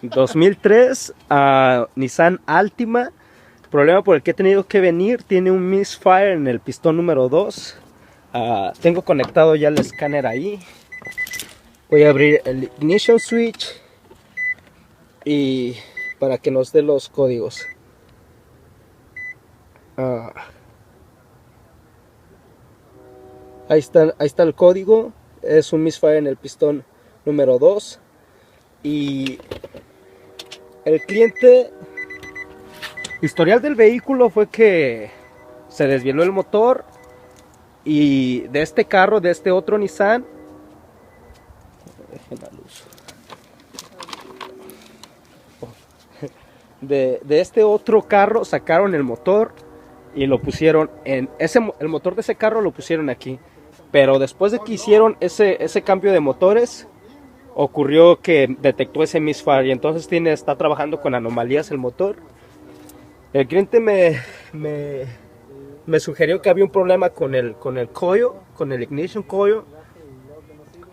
2003 Nissan Altima. Problema por el que he tenido que venir, tiene un misfire en el pistón número 2. Tengo conectado ya el escáner ahí. Voy a abrir el ignition switch y para que nos dé los códigos. Ahí está el código. Es un misfire en el pistón número 2. Y el cliente, historial del vehículo fue que se desvieló el motor. Y de este carro, de este otro Nissan, dejen la luz. De este otro carro sacaron el motor y lo pusieron en el motor de ese carro lo pusieron aquí. Pero después de que hicieron ese cambio de motores, ocurrió que detectó ese misfire y entonces está trabajando con anomalías el motor. El cliente me sugirió que había un problema con el coil, con el ignition coil,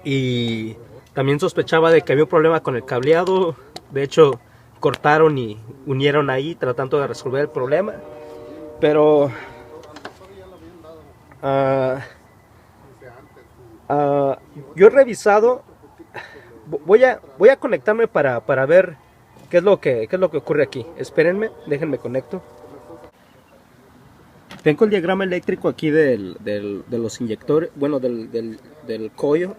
y también sospechaba de que había un problema con el cableado. De hecho, cortaron y unieron ahí tratando de resolver el problema, pero yo he revisado. Voy a conectarme para ver qué es lo que ocurre aquí. Espérenme, déjenme conecto. Tengo el diagrama eléctrico aquí de los inyectores, bueno, del coil,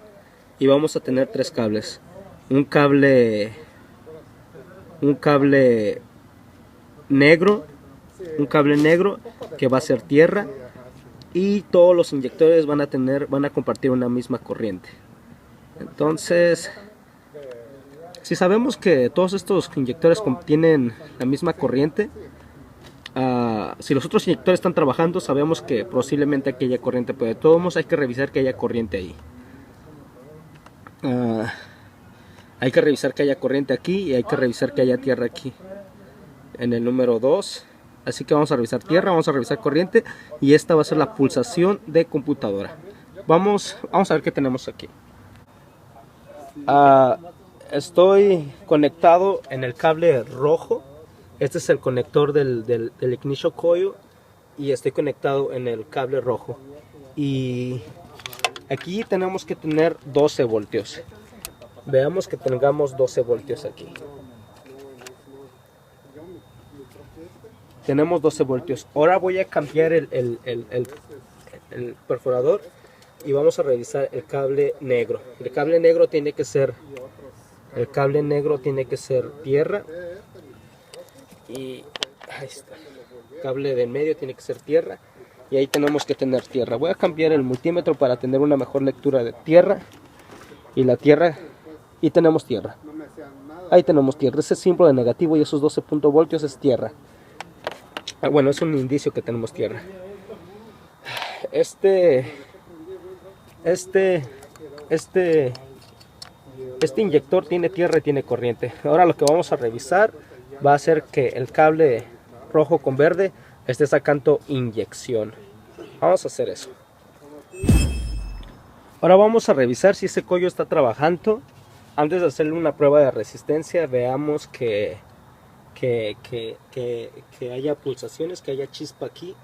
y vamos a tener 3 cables. Un cable negro, que va a ser tierra, y todos los inyectores van a compartir una misma corriente. Entonces, si sabemos que todos estos inyectores contienen la misma corriente, si los otros inyectores están trabajando, sabemos que posiblemente aquí haya corriente, pero de todos modos hay que revisar que haya corriente ahí. Hay que revisar que haya corriente aquí y hay que revisar que haya tierra aquí en el número 2. Así que vamos a revisar tierra, vamos a revisar corriente, y esta va a ser la pulsación de computadora. Vamos a ver qué tenemos aquí. Estoy conectado en el cable rojo. Este es el conector del ignition coil, y estoy conectado en el cable rojo. Y aquí tenemos que tener 12 voltios. Veamos que tengamos 12 voltios aquí. Tenemos 12 voltios. Ahora voy a cambiar el perforador y vamos a revisar el cable negro. El cable negro tiene que ser tierra. Y ahí está. El cable de en medio tiene que ser tierra. Y ahí tenemos que tener tierra. Voy a cambiar el multímetro para tener una mejor lectura de tierra. Y la tierra. Y tenemos tierra. Ahí tenemos tierra. Ese símbolo de negativo y esos 12 voltios es tierra. Bueno, es un indicio que tenemos tierra. Este inyector tiene tierra y tiene corriente. Ahora lo que vamos a revisar va a ser que el cable rojo con verde esté sacando inyección. Vamos a hacer eso. Ahora vamos a revisar si ese coil está trabajando. Antes de hacerle una prueba de resistencia, veamos que haya pulsaciones, que haya chispa aquí,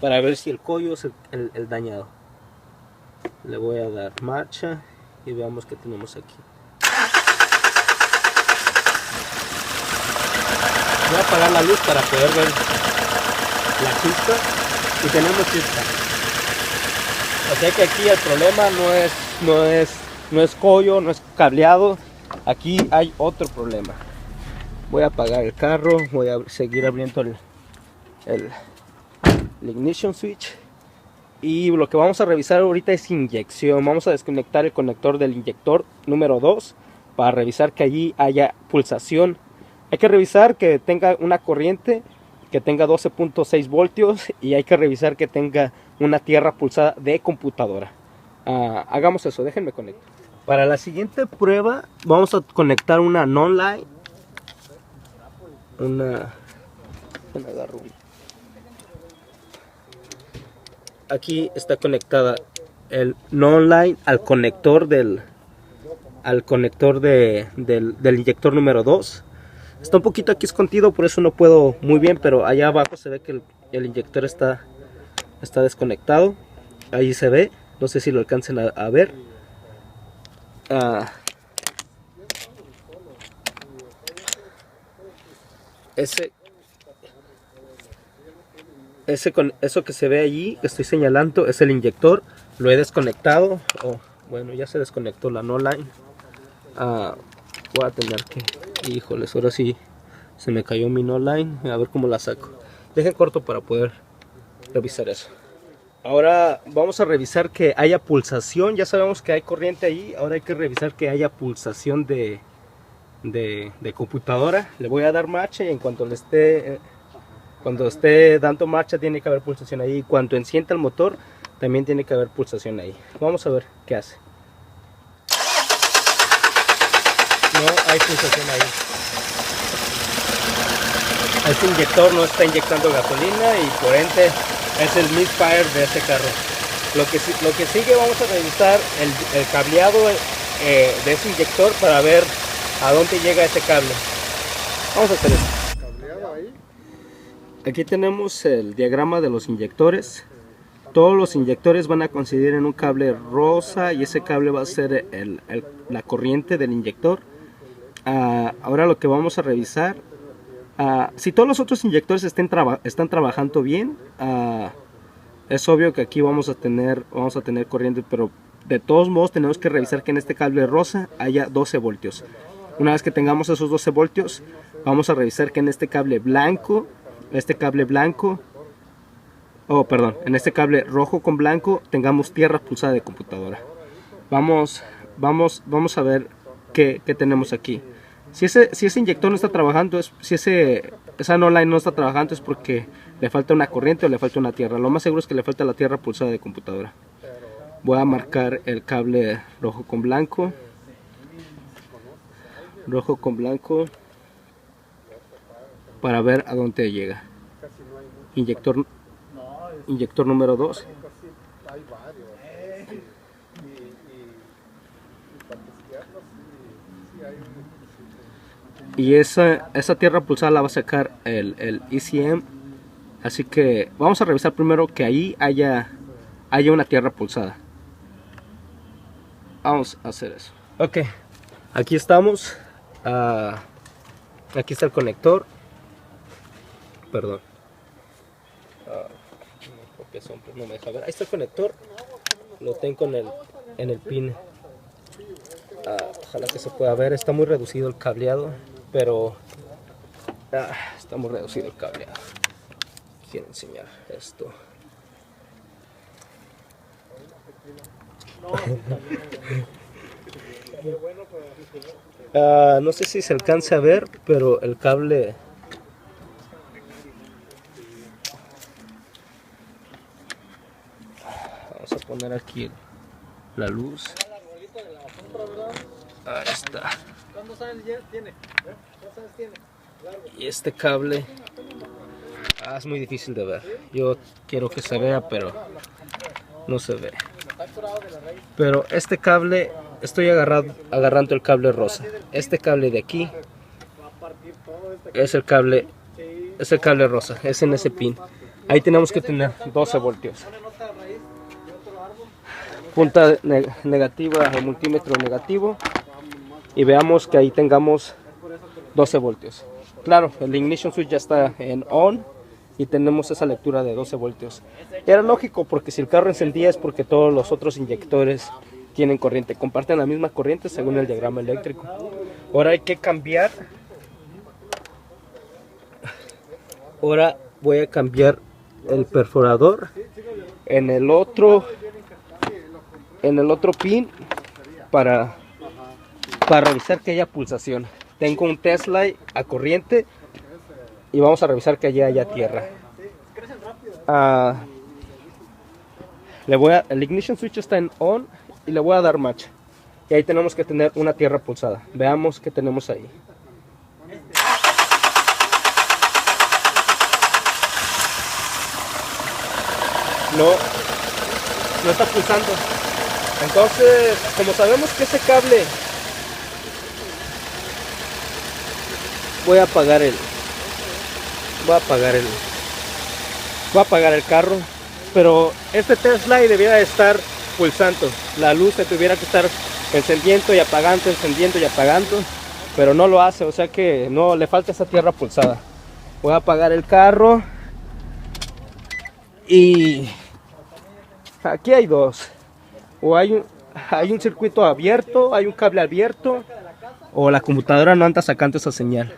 para ver si el coil es el dañado. Le voy a dar marcha y veamos qué tenemos aquí. Voy a apagar la luz para poder ver la chispa, y tenemos chispa. O sea que aquí el problema no es coil, no es cableado. Aquí hay otro problema. Voy a apagar el carro, voy a seguir abriendo el ignition switch, y lo que vamos a revisar ahorita es inyección. Vamos a desconectar el conector del inyector número 2 para revisar que allí haya pulsación. Hay que revisar que tenga una corriente, que tenga 12.6 voltios, y hay que revisar que tenga una tierra pulsada de computadora. Hagamos eso, déjenme conectar. Para la siguiente prueba vamos a conectar una non-line. Aquí está conectada el non-line al conector del al conector del inyector número 2. Está un poquito aquí escondido, por eso no puedo muy bien, pero allá abajo se ve que el inyector está desconectado. Ahí se ve, no sé si lo alcancen a ver. Eso que se ve allí, que estoy señalando, es el inyector. Lo he desconectado. Bueno, ya se desconectó la no line. Voy a tener que... Híjoles, ahora sí se me cayó mi no line. A ver cómo la saco. Dejen corto para poder revisar eso. Ahora vamos a revisar que haya pulsación. Ya sabemos que hay corriente ahí. Ahora hay que revisar que haya pulsación de computadora. Le voy a dar marcha y en cuanto le esté... Cuando esté dando marcha tiene que haber pulsación ahí. Cuando encienda el motor también tiene que haber pulsación ahí. Vamos a ver qué hace. No hay pulsación ahí. Este inyector no está inyectando gasolina y por ende es el misfire de este carro. Lo que sigue, vamos a revisar el cableado de ese inyector para ver a dónde llega ese cable. Vamos a hacer eso. Aquí tenemos el diagrama de los inyectores. Todos los inyectores van a coincidir en un cable rosa y ese cable va a ser la corriente del inyector. Ahora lo que vamos a revisar, si todos los otros inyectores están trabajando bien, es obvio que aquí vamos a tener corriente, pero de todos modos tenemos que revisar que en este cable rosa haya 12 voltios. Una vez que tengamos esos 12 voltios, vamos a revisar que en este cable blanco, en este cable rojo con blanco tengamos tierra pulsada de computadora. Vamos a ver qué tenemos aquí. Si ese inyector no está trabajando, esa no line no está trabajando, es porque le falta una corriente o le falta una tierra. Lo más seguro es que le falta la tierra pulsada de computadora. Voy a marcar el cable rojo con blanco. Rojo con blanco. Para ver a dónde llega. Inyector número 2. Y esa tierra pulsada la va a sacar el ECM. Así que vamos a revisar primero que ahí haya una tierra pulsada. Vamos a hacer eso. Ok, aquí estamos. Aquí está el conector. Perdón. No me deja ver. Ahí está el conector. Lo tengo en el pin. Ojalá que se pueda ver. Está muy reducido el cableado, pero está muy reducido el cableado. Quiero enseñar esto. No sé si se alcanza a ver, pero el cable... Vamos a poner aquí la luz. Ahí está. ¿Cuántos años tiene? ¿Cuántos años tiene? Y este cable es muy difícil de ver. Yo quiero que se vea, pero no se ve. Pero este cable, estoy agarrando el cable rosa. Este cable de aquí es el cable rosa, es en ese pin. Ahí tenemos que tener 12 voltios. Punta negativa, el multímetro negativo, y veamos que ahí tengamos 12 voltios. Claro, el ignition switch ya está en on y tenemos esa lectura de 12 voltios. Era lógico, porque si el carro encendía es porque todos los otros inyectores tienen corriente, comparten la misma corriente según el diagrama eléctrico. Ahora hay que cambiar. Ahora voy a cambiar el perforador en el otro pin para revisar que haya pulsación. Tengo un test light a corriente y vamos a revisar que allí haya tierra. El ignition switch está en on y le voy a dar match. Y ahí tenemos que tener una tierra pulsada. Veamos qué tenemos ahí. No está pulsando. Entonces, como sabemos que ese cable voy a apagar el carro, pero este Tesla debiera de estar pulsando, la luz se tuviera que estar encendiendo y apagando, pero no lo hace, o sea que no le falta esa tierra pulsada. Voy a apagar el carro y aquí hay dos, o hay un circuito abierto, hay un cable abierto, o la computadora no anda sacando esa señal.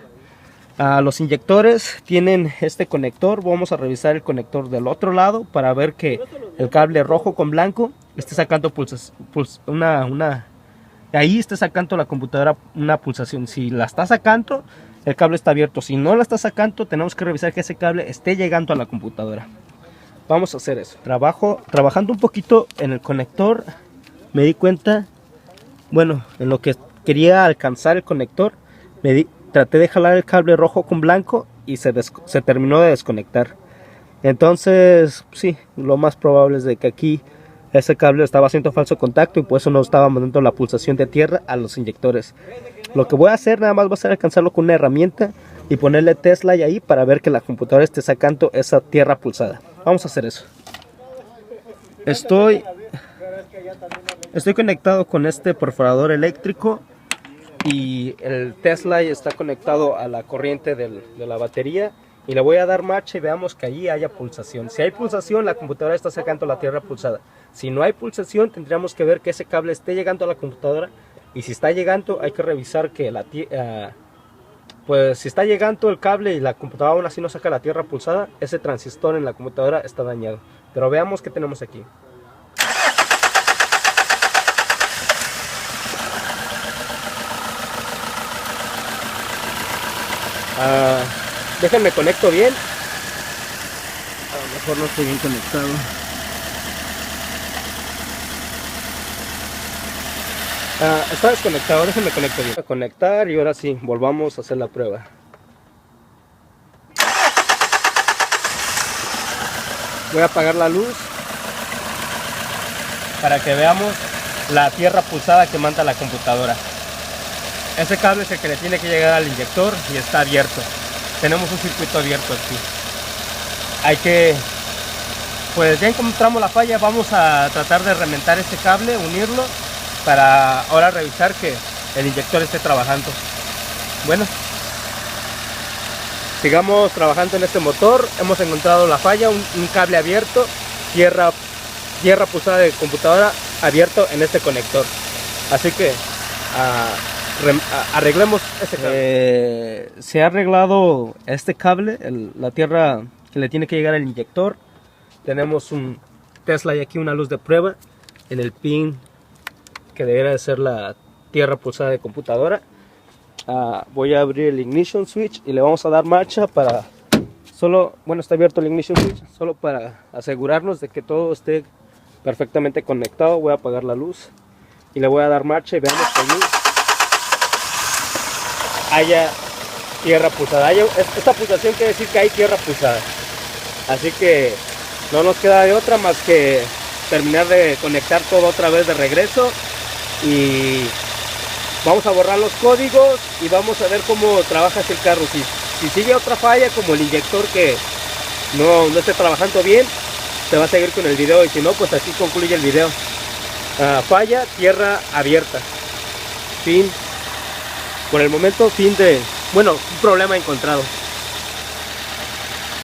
Los inyectores tienen este conector. Vamos a revisar el conector del otro lado para ver que el cable rojo con blanco esté sacando ahí está sacando la computadora una pulsación. Si la está sacando, el cable está abierto. Si no la está sacando, tenemos que revisar que ese cable esté llegando a la computadora. Vamos a hacer eso. Trabajando un poquito en el conector, me di cuenta, bueno, en lo que quería alcanzar el conector, traté de jalar el cable rojo con blanco y se terminó de desconectar. Entonces, sí, lo más probable es de que aquí ese cable estaba haciendo falso contacto y por eso no estaba mandando la pulsación de tierra a los inyectores. Lo que voy a hacer nada más va a ser alcanzarlo con una herramienta y ponerle Tesla ahí para ver que la computadora esté sacando esa tierra pulsada. Vamos a hacer eso. Estoy conectado con este perforador eléctrico y el Tesla está conectado a la corriente de la batería, y le voy a dar marcha y veamos que allí haya pulsación. Si hay pulsación, la computadora está sacando la tierra pulsada. Si no hay pulsación, tendríamos que ver que ese cable esté llegando a la computadora, y si está llegando, hay que revisar que pues si está llegando el cable y la computadora aún así no saca la tierra pulsada, ese transistor en la computadora está dañado. Pero veamos qué tenemos aquí. Déjenme conecto bien. A lo mejor no estoy bien conectado. Está desconectado, déjenme conecto bien. Voy a conectar y ahora sí, volvamos a hacer la prueba. Voy a apagar la luz para que veamos la tierra pulsada que manda la computadora. Ese cable es el que le tiene que llegar al inyector y está abierto. Tenemos un circuito abierto aquí. Pues ya encontramos la falla. Vamos a tratar de reventar este cable, unirlo, para ahora revisar que el inyector esté trabajando. Bueno, sigamos trabajando en este motor. Hemos encontrado la falla, un cable abierto, tierra pulsada de computadora abierto en este conector. Así que arreglemos este cable. Se ha arreglado este cable, la tierra que le tiene que llegar al inyector. Tenemos un Tesla y aquí una luz de prueba en el pin que debería de ser la tierra pulsada de computadora. Voy a abrir el ignition switch y le vamos a dar marcha para está abierto el ignition switch, solo para asegurarnos de que todo esté perfectamente conectado. Voy a apagar la luz y le voy a dar marcha y veamos que allí haya tierra pulsada. Esta pulsación quiere decir que hay tierra pulsada. Así que no nos queda de otra más que terminar de conectar todo otra vez de regreso, y vamos a borrar los códigos y vamos a ver cómo trabaja el carro. Si sigue otra falla, como el inyector que no esté trabajando bien, se va a seguir con el video, y si no, pues así concluye el video. Falla, tierra abierta. Fin. Por el momento, un problema encontrado.